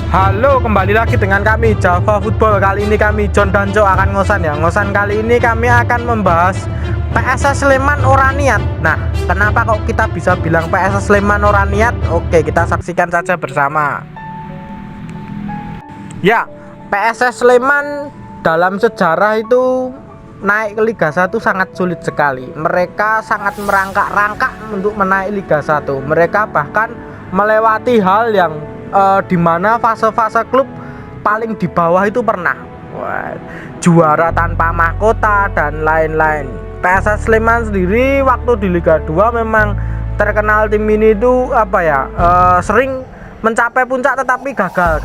Halo, kembali lagi dengan kami Java Football. Kali ini kami John dan Jo akan ngosan ya. Ngosan kali ini kami akan membahas PSS Sleman ora niat. Nah, kenapa kok kita bisa bilang PSS Sleman ora niat? Oke, kita saksikan saja bersama. Ya, PSS Sleman dalam sejarah itu naik ke Liga 1 sangat sulit sekali. Mereka sangat merangkak-rangkak untuk menaik Liga 1. Mereka bahkan melewati hal yang dimana fase-fase klub paling di bawah itu pernah juara tanpa mahkota dan lain-lain. PSS Sleman sendiri waktu di Liga 2 memang terkenal tim ini itu sering mencapai puncak tetapi gagal.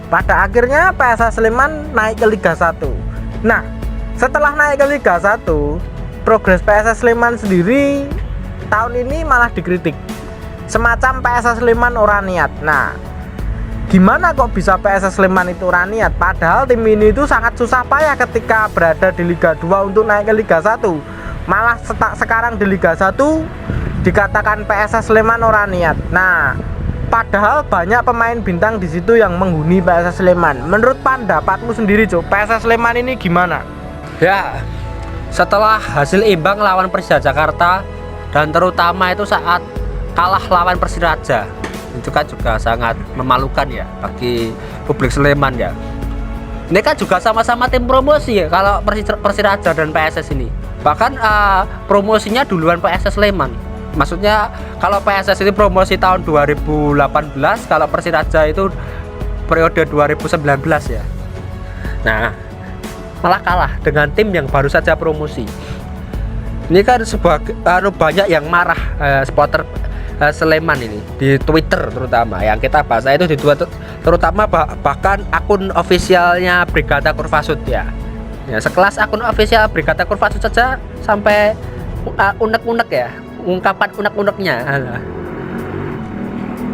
Pada akhirnya PSS Sleman naik ke Liga 1. Nah, setelah naik ke Liga 1, progres PSS Sleman sendiri tahun ini malah dikritik. Semacam PSS Sleman ora niat. Nah, gimana kok bisa PSS Sleman itu ora niat? Padahal tim ini itu sangat susah payah ketika berada di Liga 2 untuk naik ke Liga 1. Malah sekarang di Liga 1 dikatakan PSS Sleman ora niat. Nah, padahal banyak pemain bintang di situ yang menghuni PSS Sleman. Menurut pendapatmu sendiri, Cuk, PSS Sleman ini gimana? Ya, setelah hasil imbang lawan Persija Jakarta dan terutama itu saat kalah lawan Persiraja, itu kan juga sangat memalukan ya bagi publik Sleman ya. Ini kan juga sama-sama tim promosi ya kalau Persiraja dan PSS ini. Bahkan promosinya duluan PSS Sleman. Maksudnya kalau PSS ini promosi tahun 2018, kalau Persiraja itu periode 2019 ya. Nah, malah kalah dengan tim yang baru saja promosi. Ini kan banyak yang marah supporter Sleman ini di Twitter, terutama yang kita bahas itu di Twitter, terutama bahkan akun ofisialnya Brigata Kurvasut ya. Ya, sekelas akun ofisial Brigata Kurvasut saja sampai unek-unek ya, ungkapan unek-uneknya.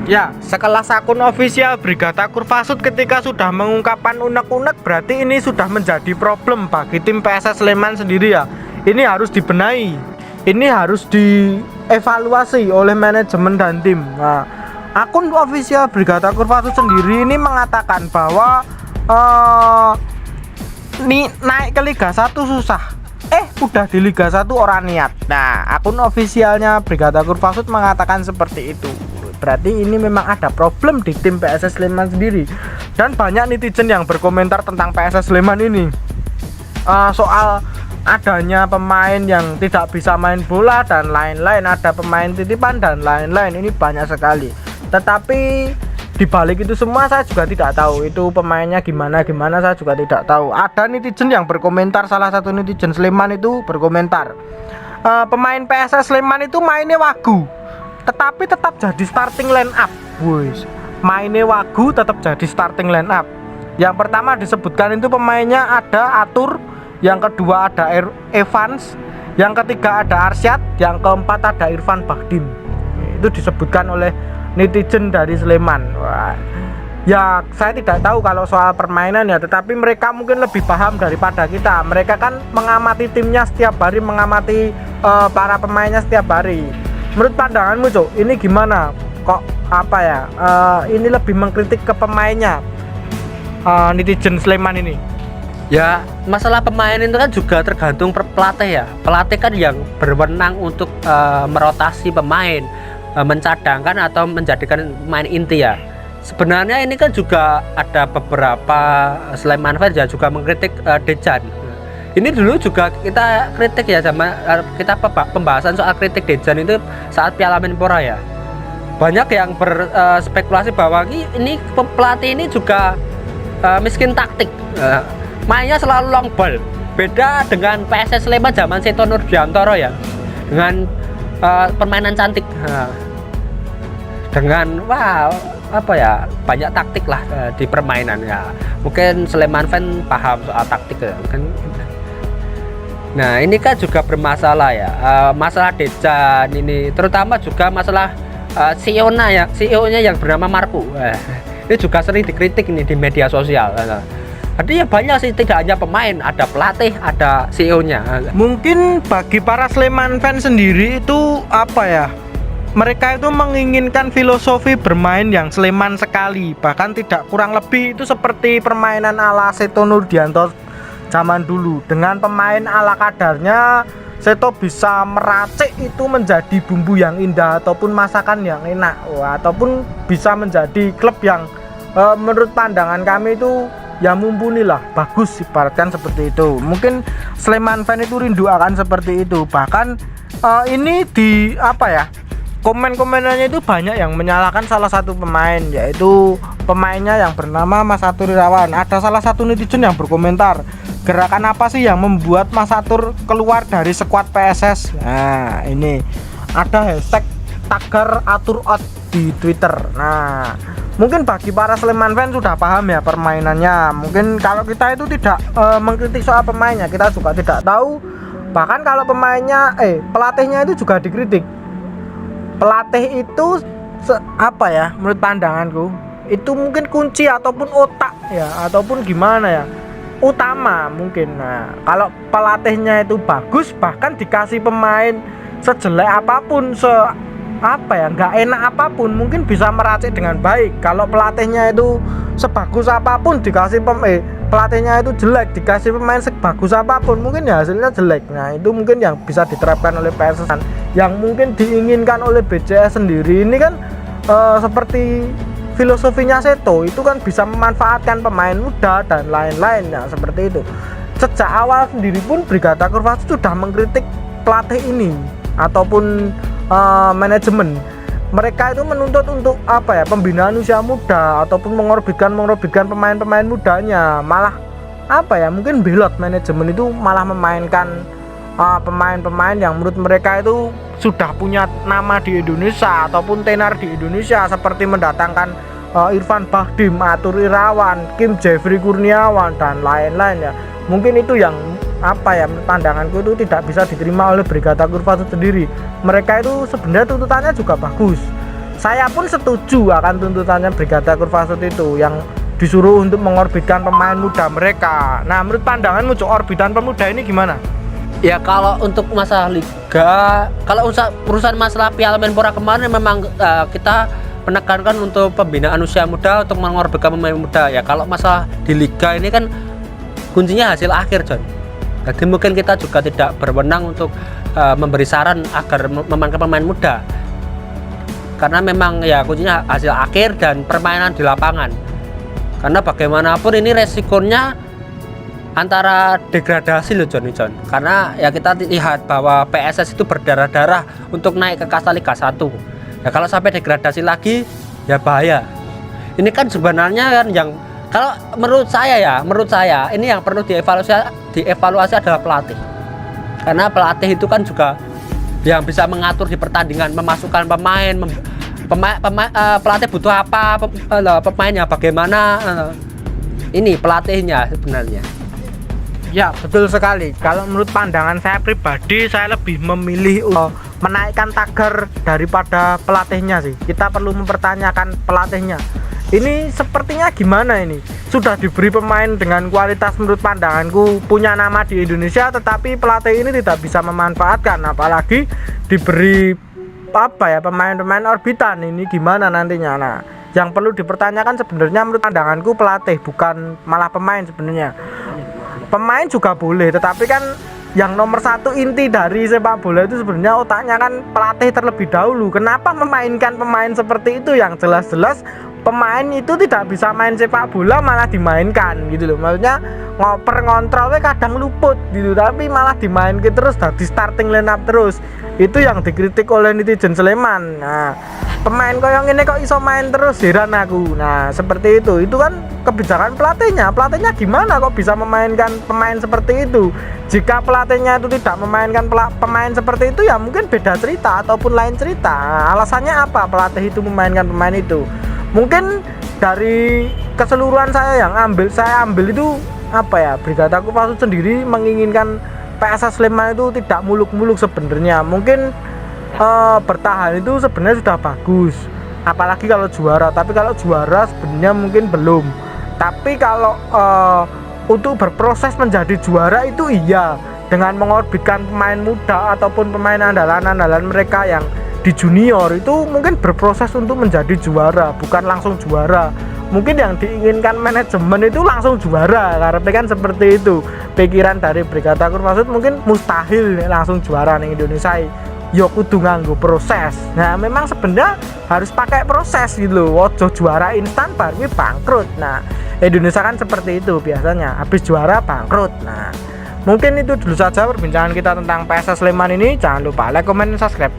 Ya, sekelas akun ofisial Brigata Kurvasut ketika sudah mengungkapkan unek-unek, berarti ini sudah menjadi problem bagi tim PSS Sleman sendiri ya. Ini harus dibenahi, ini harus dievaluasi oleh manajemen dan tim. Nah, akun ofisial Brigata Kurvasut sendiri ini mengatakan bahwa naik ke Liga 1 susah. Udah di Liga 1 orang niat. Nah, akun ofisialnya Brigata Kurvasut mengatakan seperti itu. Berarti ini memang ada problem di tim PSS Sleman sendiri. Dan banyak netizen yang berkomentar tentang PSS Sleman ini, soal adanya pemain yang tidak bisa main bola dan lain-lain, ada pemain titipan dan lain-lain. Ini banyak sekali. Tetapi di balik itu semua saya juga tidak tahu itu pemainnya gimana saya juga tidak tahu. Ada netizen yang berkomentar, salah satu netizen Sleman itu berkomentar, pemain PSS Sleman itu mainnya wagu tetapi tetap jadi starting line up. Mainnya wagu tetap jadi starting line up. Yang pertama disebutkan itu pemainnya ada Atur, yang kedua ada Evans, yang ketiga ada Arsyad, yang keempat ada Irfan Bahdim. Itu disebutkan oleh netizen dari Sleman. Ya, saya tidak tahu kalau soal permainan ya, tetapi mereka mungkin lebih paham daripada kita. Mereka kan mengamati timnya setiap hari, mengamati para pemainnya setiap hari. Menurut pandanganmu, Cok, ini gimana? Kok ini lebih mengkritik ke pemainnya, netizen Sleman ini? Ya, masalah pemain itu kan juga tergantung pelatih ya. Pelatih kan yang berwenang untuk merotasi pemain, mencadangkan atau menjadikan pemain inti ya. Sebenarnya ini kan juga ada beberapa Sleman fans ya juga mengkritik Dejan. Ini dulu juga kita kritik ya, sama kita pembahasan soal kritik Dejan itu saat Piala Menpora ya. Banyak yang berspekulasi bahwa ini pelatih ini juga miskin taktik. Mainnya selalu long ball. Beda dengan PSS Sleman zaman Seto Nurdiantoro ya, dengan permainan cantik, dengan banyak taktik lah di permainan ya. Mungkin Sleman fan paham soal taktik ya. Nah, ini kan juga bermasalah ya, masalah Dejan ini, terutama juga masalah CEO-nya yang bernama Marpu. Ini juga sering dikritik ini di media sosial. Artinya banyak sih, tidak hanya pemain, ada pelatih, ada CEO-nya. Mungkin bagi para Sleman fans sendiri itu mereka itu menginginkan filosofi bermain yang Sleman sekali, bahkan tidak kurang lebih itu seperti permainan ala Seto Nurdianto zaman dulu. Dengan pemain ala kadarnya, Seto bisa meracik itu menjadi bumbu yang indah ataupun masakan yang enak, ataupun bisa menjadi klub yang menurut pandangan kami itu ya mumpuni lah, bagus, ibaratkan seperti itu. Mungkin Sleman fan itu rindu akan seperti itu. Bahkan ini di apa ya, komen-komenannya itu banyak yang menyalahkan salah satu pemain, yaitu pemainnya yang bernama Mas Atur Irawan. Ada salah satu netizen yang berkomentar, gerakan apa sih yang membuat Mas Atur keluar dari skuad PSS? Nah, ini ada hashtag tagar Atur out di Twitter. Nah, mungkin bagi para Sleman fans sudah paham ya permainannya. Mungkin kalau kita itu tidak mengkritik soal pemainnya, kita juga tidak tahu. Bahkan kalau pemainnya pelatihnya itu juga dikritik. Pelatih itu apa ya, menurut pandanganku itu mungkin kunci ataupun otak ya, ataupun gimana ya, utama mungkin. Nah, kalau pelatihnya itu bagus, bahkan dikasih pemain sejelek apapun, apa ya, nggak enak apapun, mungkin bisa meracik dengan baik. Kalau pelatihnya itu sebagus apapun, dikasih pelatihnya itu jelek, dikasih pemain sebagus apapun, mungkin ya hasilnya jelek. Nah, itu mungkin yang bisa diterapkan oleh PSS, yang mungkin diinginkan oleh BCS sendiri ini kan seperti filosofinya Seto itu kan bisa memanfaatkan pemain muda dan lain-lain ya, seperti itu. Sejak awal sendiri pun Brigata Kurvasut sudah mengkritik pelatih ini ataupun manajemen. Mereka itu menuntut untuk apa ya, pembinaan usia muda ataupun mengorbitkan pemain-pemain mudanya. Malah apa ya, mungkin belot manajemen itu malah memainkan pemain-pemain yang menurut mereka itu sudah punya nama di Indonesia ataupun tenar di Indonesia, seperti mendatangkan Irfan Bahdim, Atur Irawan, Kim Jeffrey Kurniawan dan lain-lain ya. Mungkin itu yang apa ya, pandanganku itu tidak bisa diterima oleh Brigata Kurvasut sendiri. Mereka itu sebenarnya tuntutannya juga bagus. Saya pun setuju akan tuntutannya Brigata Kurvasut itu, yang disuruh untuk mengorbitkan pemain muda mereka. Nah, menurut pandanganmu Cok, orbitan pemuda ini gimana? Ya kalau untuk masalah liga, kalau urusan masalah Piala Menpora kemarin memang kita menekankan untuk pembinaan usia muda, untuk mengorbitkan pemain muda. Ya kalau masalah di liga ini kan kuncinya hasil akhir, John. Jadi mungkin kita juga tidak berwenang untuk memberi saran agar memainkan pemain muda, karena memang ya kuncinya hasil akhir dan permainan di lapangan. Karena bagaimanapun ini resikonya antara degradasi loh John. Karena ya kita lihat bahwa PSS itu berdarah-darah untuk naik ke kasta Liga 1. Ya kalau sampai degradasi lagi ya bahaya. Ini kan sebenarnya kan yang, kalau menurut saya ini yang perlu dievaluasi adalah pelatih. Karena pelatih itu kan juga yang bisa mengatur di pertandingan, memasukkan pemain, pelatih butuh apa, pemainnya bagaimana, ini pelatihnya sebenarnya. Ya, betul sekali. Kalau menurut pandangan saya pribadi, saya lebih memilih menaikkan tagar daripada pelatihnya sih. Kita perlu mempertanyakan pelatihnya. Ini sepertinya gimana ini? Sudah diberi pemain dengan kualitas menurut pandanganku punya nama di Indonesia, tetapi pelatih ini tidak bisa memanfaatkan, apalagi diberi apa ya, pemain-pemain orbitan. Ini gimana nantinya? Nah, yang perlu dipertanyakan sebenarnya menurut pandanganku pelatih, bukan malah pemain sebenarnya. Pemain juga boleh, tetapi kan yang nomor satu inti dari sepak bola itu sebenarnya otaknya kan pelatih terlebih dahulu. Kenapa memainkan pemain seperti itu yang jelas-jelas pemain itu tidak bisa main sepak bola malah dimainkan gitu loh. Maksudnya ngoper ngontrolnya kadang luput gitu, tapi malah dimainkan terus dari starting line up terus. Itu yang dikritik oleh netizen Sleman. Nah, pemain koyong ini kok iso main terus, heran aku. Nah, seperti itu kan kebijakan pelatihnya. Pelatihnya gimana kok bisa memainkan pemain seperti itu? Jika pelatihnya itu tidak memainkan pemain seperti itu, ya mungkin beda cerita ataupun lain cerita. Nah, alasannya apa pelatih itu memainkan pemain itu? Mungkin dari keseluruhan saya ambil itu apa ya, Brigata Kurvasut sendiri menginginkan PSS Sleman itu tidak muluk-muluk sebenarnya. Mungkin bertahan itu sebenarnya sudah bagus, apalagi kalau juara. Tapi kalau juara sebenarnya mungkin belum. Tapi kalau untuk berproses menjadi juara itu iya, dengan mengorbitkan pemain muda ataupun pemain andalan mereka yang di junior itu mungkin berproses untuk menjadi juara, bukan langsung juara. Mungkin yang diinginkan manajemen itu langsung juara, karena kan seperti itu pikiran dari Brigata Kurvasud. Mungkin mustahil nih langsung juara nih Indonesia, yo kudu nganggo proses. Nah memang sebenarnya harus pakai proses gitu loh, ojo juara instan baru bangkrut. Nah Indonesia kan seperti itu biasanya, habis juara bangkrut. Nah mungkin itu dulu saja perbincangan kita tentang PSS Sleman ini. Jangan lupa like, comment, dan subscribe.